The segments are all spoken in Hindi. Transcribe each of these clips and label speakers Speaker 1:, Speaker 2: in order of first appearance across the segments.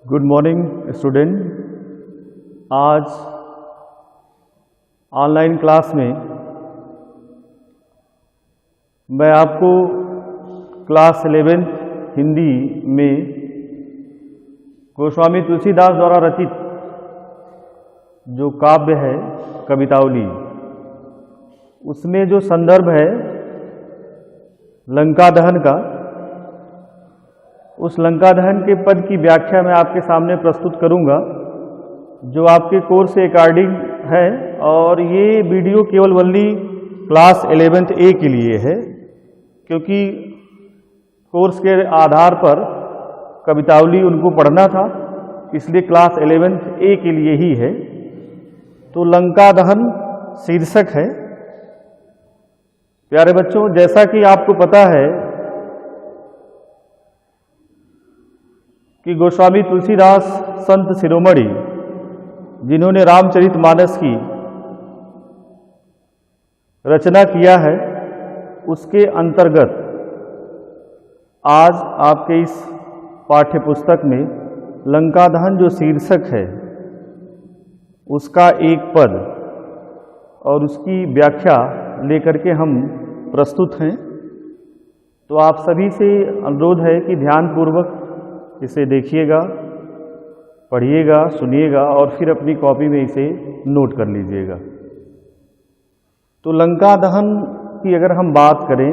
Speaker 1: Good morning student. आज ऑनलाइन क्लास में मैं आपको क्लास 11th हिंदी में गोस्वामी तुलसीदास द्वारा रचित जो काव्य है कवितावली, उसमें जो संदर्भ है लंका दहन का, उस लंका दहन के पद की व्याख्या मैं आपके सामने प्रस्तुत करूंगा, जो आपके कोर्स के अकॉर्डिंग है। और ये वीडियो केवल वनली क्लास 11th ए के लिए है, क्योंकि कोर्स के आधार पर कवितावली उनको पढ़ना था, इसलिए क्लास 11th ए के लिए ही है। तो लंका दहन शीर्षक है। प्यारे बच्चों, जैसा कि आपको पता है कि गोस्वामी तुलसीदास संत शिरोमणि, जिन्होंने रामचरितमानस की रचना किया है, उसके अंतर्गत आज आपके इस पाठ्य पुस्तक में लंका दहन जो शीर्षक है उसका एक पद और उसकी व्याख्या लेकर के हम प्रस्तुत हैं। तो आप सभी से अनुरोध है कि ध्यानपूर्वक इसे देखिएगा, पढ़िएगा, सुनिएगा और फिर अपनी कॉपी में इसे नोट कर लीजिएगा। तो लंका दहन की अगर हम बात करें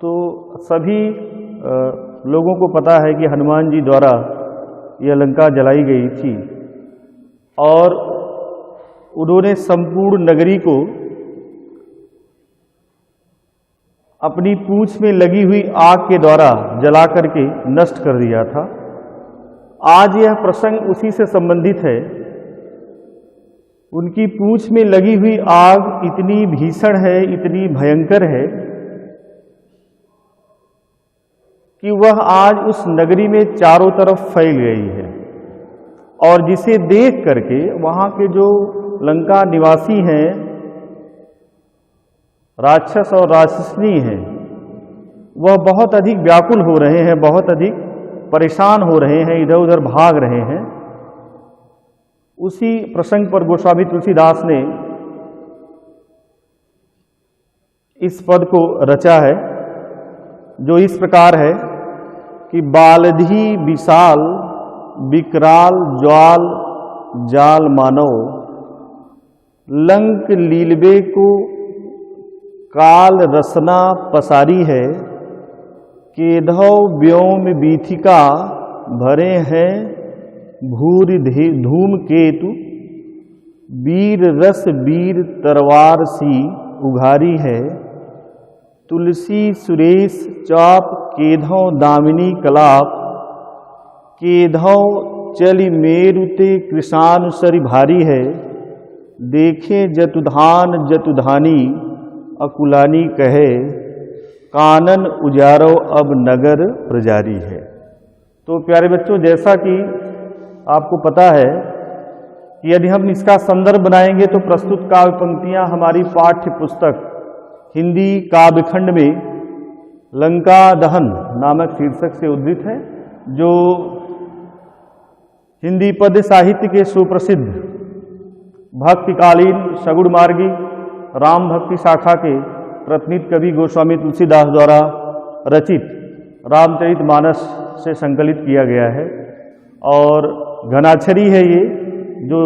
Speaker 1: तो सभी लोगों को पता है कि हनुमान जी द्वारा यह लंका जलाई गई थी और उन्होंने संपूर्ण नगरी को अपनी पूंछ में लगी हुई आग के द्वारा जला करके नष्ट कर दिया था। आज यह प्रसंग उसी से संबंधित है। उनकी पूंछ में लगी हुई आग इतनी भीषण है, इतनी भयंकर है कि वह आज उस नगरी में चारों तरफ फैल गई है, और जिसे देख करके वहाँ के जो लंका निवासी हैं, राक्षस और राक्षसनी हैं, वह बहुत अधिक व्याकुल हो रहे हैं, बहुत अधिक परेशान हो रहे हैं, इधर उधर भाग रहे हैं। उसी प्रसंग पर गोस्वामी तुलसीदास ने इस पद को रचा है, जो इस प्रकार है कि बालधि विशाल विकराल ज्वाल जाल मानव, लंक लीलबे को काल रसना पसारी है, केधव व्योम बीथिका भरे हैं भूरि धूम केतु, वीर रस वीर तरवार सी उघारी है, तुलसी सुरेश चाप केधव दामिनी कलाप, केधव चलि मेरुते कृशानुसरी भारी है, देखे जतुधान जतुधानी अकुलानी कहे, कानन उजारो अब नगर प्रजारी है। तो प्यारे बच्चों, जैसा कि आपको पता है कि यदि हम इसका संदर्भ बनाएंगे तो प्रस्तुत काव्य पंक्तियां हमारी पाठ्य पुस्तक हिंदी काव्यखंड में लंका दहन नामक शीर्षक से उद्धृत है, जो हिंदी पद्य साहित्य के सुप्रसिद्ध भक्तिकालीन सगुण मार्गी राम भक्ति शाखा के प्रतिनिधि कवि गोस्वामी तुलसीदास द्वारा रचित रामचरितमानस से संकलित किया गया है। और घनाक्षरी है ये जो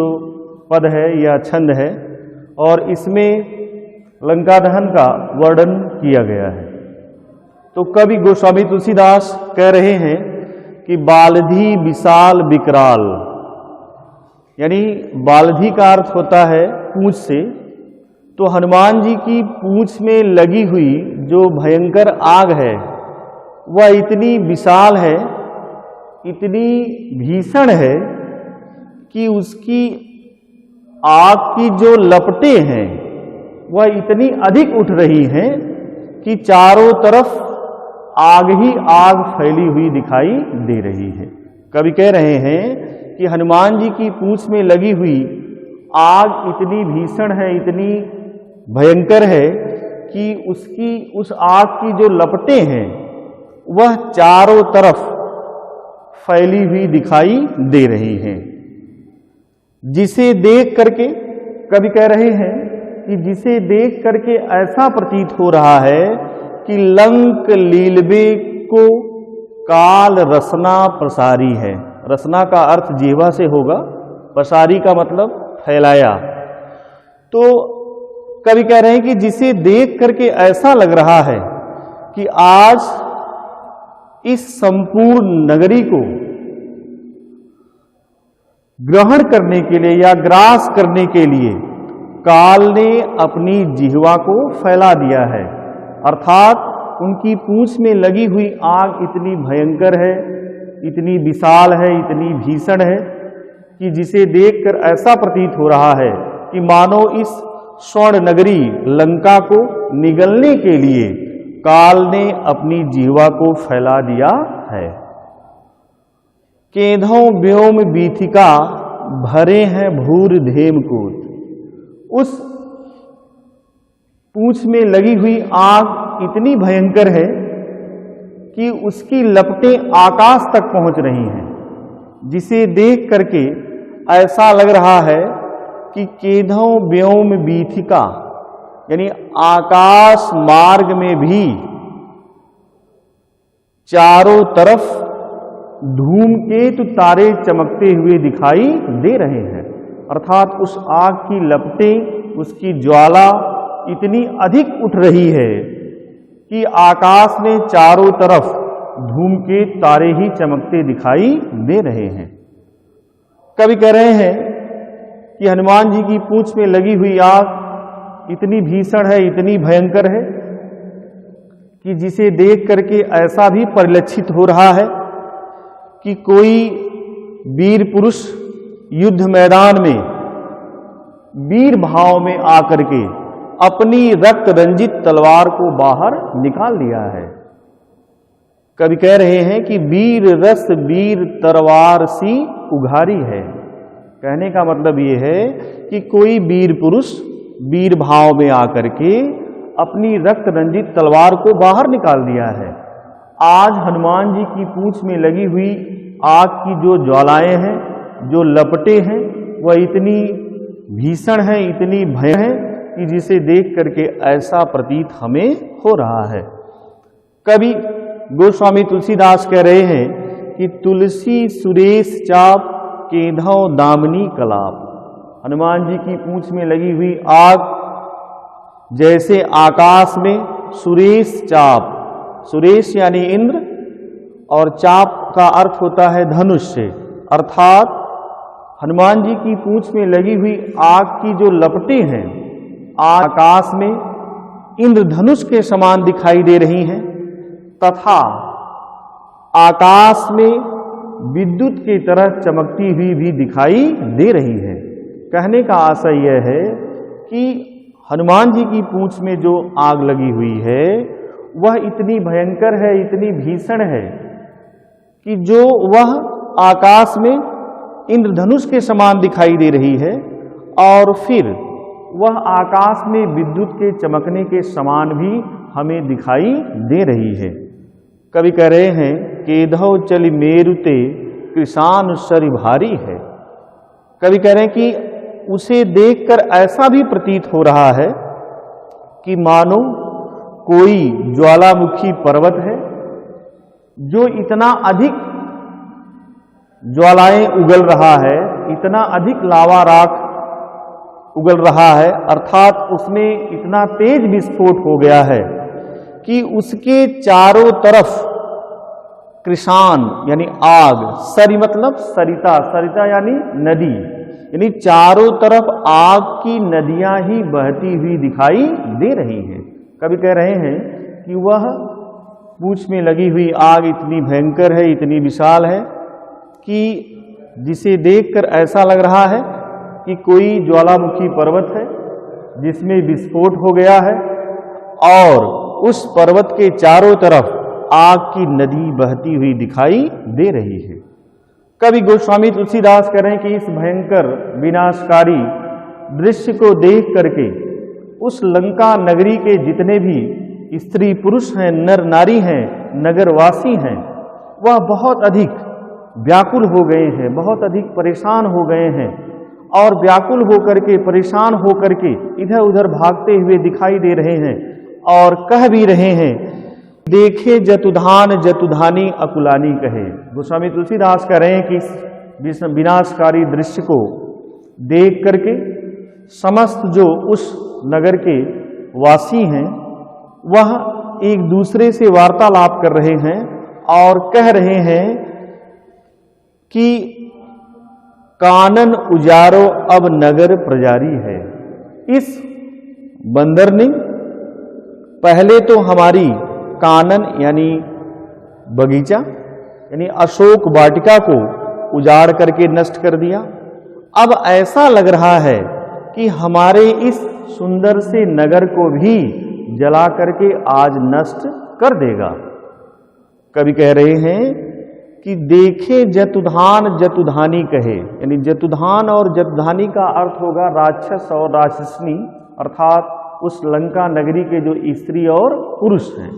Speaker 1: पद है, यह छंद है, और इसमें लंका दहन का वर्णन किया गया है। तो कवि गोस्वामी तुलसीदास कह रहे हैं कि बालधि विशाल विकराल, यानी बालधि का अर्थ होता है पूंछ से। तो हनुमान जी की पूंछ में लगी हुई जो भयंकर आग है वह इतनी विशाल है, इतनी भीषण है कि उसकी आग की जो लपटें हैं वह इतनी अधिक उठ रही हैं कि चारों तरफ आग ही आग फैली हुई दिखाई दे रही है। कवि कह रहे हैं कि हनुमान जी की पूंछ में लगी हुई आग इतनी भीषण है, इतनी भयंकर है कि उस आग की जो लपटें हैं वह चारों तरफ फैली हुई दिखाई दे रही हैं, जिसे देख करके कवि कह रहे हैं कि जिसे देख करके ऐसा प्रतीत हो रहा है कि लंक लीलबे को काल रसना प्रसारी है। रसना का अर्थ जिह्वा से होगा, प्रसारी का मतलब फैलाया। तो कवि कह रहे हैं कि जिसे देख करके ऐसा लग रहा है कि आज इस संपूर्ण नगरी को ग्रहण करने के लिए या ग्रास करने के लिए काल ने अपनी जिह्वा को फैला दिया है। अर्थात उनकी पूंछ में लगी हुई आग इतनी भयंकर है, इतनी विशाल है, इतनी भीषण है कि जिसे देखकर ऐसा प्रतीत हो रहा है कि मानो इस स्वर्ण नगरी लंका को निगलने के लिए काल ने अपनी जिह्वा को फैला दिया है। केंधों व्योम बीथिका भरे हैं भूर धेमकूट। उस पूंछ में लगी हुई आग इतनी भयंकर है कि उसकी लपटें आकाश तक पहुंच रही हैं, जिसे देख करके ऐसा लग रहा है कि केंधों व्योम बीथिका, यानी आकाश मार्ग में भी चारों तरफ धूमकेतु तारे चमकते हुए दिखाई दे रहे हैं। अर्थात उस आग की लपटें, उसकी ज्वाला इतनी अधिक उठ रही है कि आकाश में चारों तरफ धूमकेतु तारे ही चमकते दिखाई दे रहे हैं। कवि कह रहे हैं कि हनुमान जी की पूंछ में लगी हुई आग इतनी भीषण है, इतनी भयंकर है कि जिसे देख करके ऐसा भी परिलक्षित हो रहा है कि कोई वीर पुरुष युद्ध मैदान में वीर भाव में आकर के अपनी रक्त रंजित तलवार को बाहर निकाल लिया है। कवि कह रहे हैं कि वीर रस वीर तलवार सी उघारी है। कहने का मतलब ये है कि कोई वीर पुरुष वीर भाव में आकर के अपनी रक्त रंजित तलवार को बाहर निकाल दिया है। आज हनुमान जी की पूंछ में लगी हुई आग की जो ज्वालाएं हैं, जो लपटें हैं, वह इतनी भीषण है, इतनी भय है कि जिसे देख करके ऐसा प्रतीत हमें हो रहा है। कवि गोस्वामी तुलसीदास कह रहे हैं कि तुलसी सुरेश चाप केंधौ दामनी कलाप। हनुमान जी की पूंछ में लगी हुई आग जैसे आकाश में सुरेश चाप, सुरेश यानी इंद्र और चाप का अर्थ होता है धनुष से, अर्थात हनुमान जी की पूंछ में लगी हुई आग की जो लपटें हैं आकाश में इंद्रधनुष के समान दिखाई दे रही हैं, तथा आकाश में विद्युत की तरह चमकती हुई भी दिखाई दे रही है। कहने का आशय यह है कि हनुमान जी की पूंछ में जो आग लगी हुई है वह इतनी भयंकर है, इतनी भीषण है कि जो वह आकाश में इंद्रधनुष के समान दिखाई दे रही है और फिर वह आकाश में विद्युत के चमकने के समान भी हमें दिखाई दे रही है। कवि कह रहे हैं केधौ चल मेरुते कृषान सरि भारी है। कवि कह रहे हैं कि उसे देखकर ऐसा भी प्रतीत हो रहा है कि मानो कोई ज्वालामुखी पर्वत है जो इतना अधिक ज्वालाएं उगल रहा है, इतना अधिक लावा राख उगल रहा है, अर्थात उसमें इतना तेज विस्फोट हो गया है कि उसके चारों तरफ कृषान यानी आग, सरि मतलब सरिता, सरिता यानी नदी, यानी चारों तरफ आग की नदियां ही बहती हुई दिखाई दे रही हैं। कवि कह रहे हैं कि वह पूंछ में लगी हुई आग इतनी भयंकर है, इतनी विशाल है कि जिसे देखकर ऐसा लग रहा है कि कोई ज्वालामुखी पर्वत है जिसमें विस्फोट हो गया है और उस पर्वत के चारों तरफ आग की नदी बहती हुई दिखाई दे रही है। कवि गोस्वामी तुलसीदास कह रहे हैं कि इस भयंकर विनाशकारी दृश्य को देख करके उस लंका नगरी के जितने भी स्त्री पुरुष हैं, नर नारी हैं, नगरवासी हैं, वह बहुत अधिक व्याकुल हो गए हैं, बहुत अधिक परेशान हो गए हैं और व्याकुल होकर के, परेशान होकर के इधर उधर भागते हुए दिखाई दे रहे हैं और कह भी रहे हैं, देखे जतुधान जतुधानी अकुलानी कहे। गोस्वामी तुलसीदास कह रहे हैं कि इस विनाशकारी दृश्य को देख करके समस्त जो उस नगर के वासी हैं वह एक दूसरे से वार्तालाप कर रहे हैं और कह रहे हैं कि कानन उजारो अब नगर प्रजारी है। इस बंदर ने पहले तो हमारी कानन यानी बगीचा यानी अशोक वाटिका को उजाड़ करके नष्ट कर दिया। अब ऐसा लग रहा है कि हमारे इस सुंदर से नगर को भी जला करके आज नष्ट कर देगा। कवि कह रहे हैं कि देखे जतुधान जतुधानी कहे, यानी जतुधान और जतुधानी का अर्थ होगा राक्षस और राक्षसनी, अर्थात उस लंका नगरी के जो स्त्री और पुरुष हैं।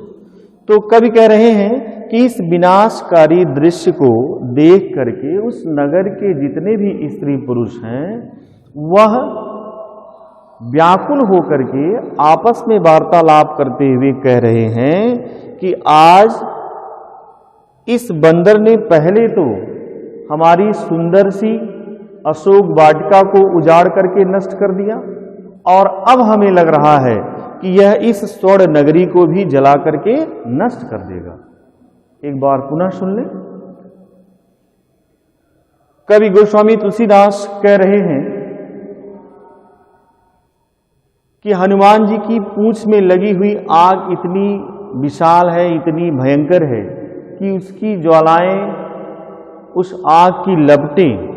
Speaker 1: तो कवि कह रहे हैं कि इस विनाशकारी दृश्य को देख करके उस नगर के जितने भी स्त्री पुरुष हैं वह व्याकुल होकर के आपस में वार्तालाप करते हुए कह रहे हैं कि आज इस बंदर ने पहले तो हमारी सुंदर सी अशोक वाटिका को उजाड़ करके नष्ट कर दिया और अब हमें लग रहा है कि यह इस स्वर्ण नगरी को भी जला करके नष्ट कर देगा। एक बार पुनः सुन लें। कवि गोस्वामी तुलसीदास कह रहे हैं कि हनुमान जी की पूंछ में लगी हुई आग इतनी विशाल है, इतनी भयंकर है कि उसकी ज्वालाएं, उस आग की लपटें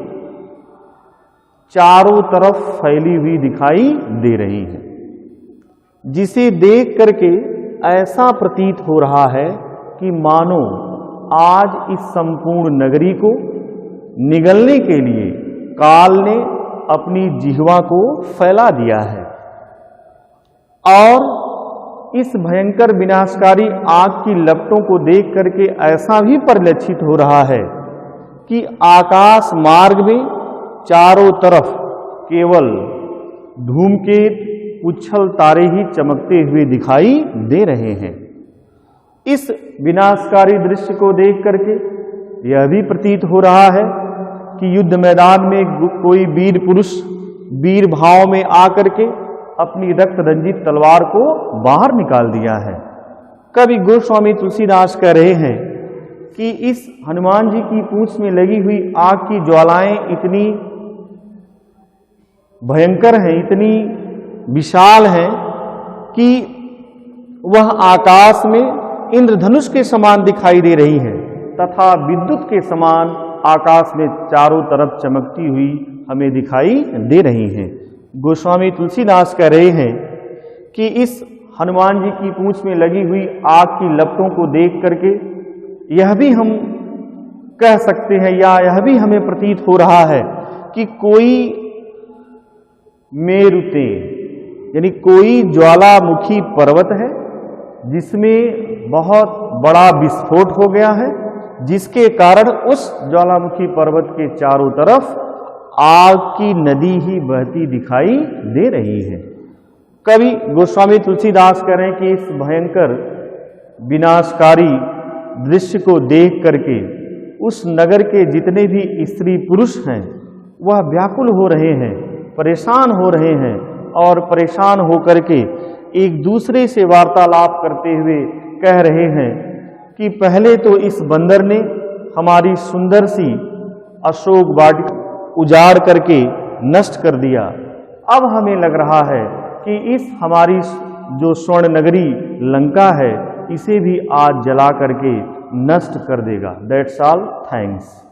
Speaker 1: चारों तरफ फैली हुई दिखाई दे रही हैं, जिसे देख करके ऐसा प्रतीत हो रहा है कि मानो आज इस संपूर्ण नगरी को निगलने के लिए काल ने अपनी जिह्वा को फैला दिया है और इस भयंकर विनाशकारी आग की लपटों को देख करके ऐसा भी परिलक्षित हो रहा है कि आकाश मार्ग में चारों तरफ केवल धूमकेत उच्छल तारे ही चमकते हुए दिखाई दे रहे हैं। इस विनाशकारी दृश्य को देख करके यह भी प्रतीत हो रहा है कि युद्ध मैदान में कोई वीर पुरुष वीर भाव में आकर के अपनी रक्त रंजित तलवार को बाहर निकाल दिया है। कवि गोस्वामी तुलसीदास कह रहे हैं कि इस हनुमान जी की पूंछ में लगी हुई आग की ज्वालाएं इतनी भयंकर हैं, इतनी विशाल हैं कि वह आकाश में इंद्रधनुष के समान दिखाई दे रही है तथा विद्युत के समान आकाश में चारों तरफ चमकती हुई हमें दिखाई दे रही हैं। गोस्वामी तुलसीदास कह रहे हैं कि इस हनुमान जी की पूंछ में लगी हुई आग की लपटों को देख करके यह भी हम कह सकते हैं या यह भी हमें प्रतीत हो रहा है कि कोई मेरुते यानी कोई ज्वालामुखी पर्वत है जिसमें बहुत बड़ा विस्फोट हो गया है, जिसके कारण उस ज्वालामुखी पर्वत के चारों तरफ आग की नदी ही बहती दिखाई दे रही है। कवि गोस्वामी तुलसीदास कह रहे हैं कि इस भयंकर विनाशकारी दृश्य को देख करके उस नगर के जितने भी स्त्री पुरुष हैं वह व्याकुल हो रहे हैं, परेशान हो रहे हैं और परेशान होकर के एक दूसरे से वार्तालाप करते हुए कह रहे हैं कि पहले तो इस बंदर ने हमारी सुंदर सी अशोक वाटिका उजाड़ करके नष्ट कर दिया, अब हमें लग रहा है कि इस हमारी जो स्वर्ण नगरी लंका है इसे भी आज जला करके नष्ट कर देगा। That's all, thanks.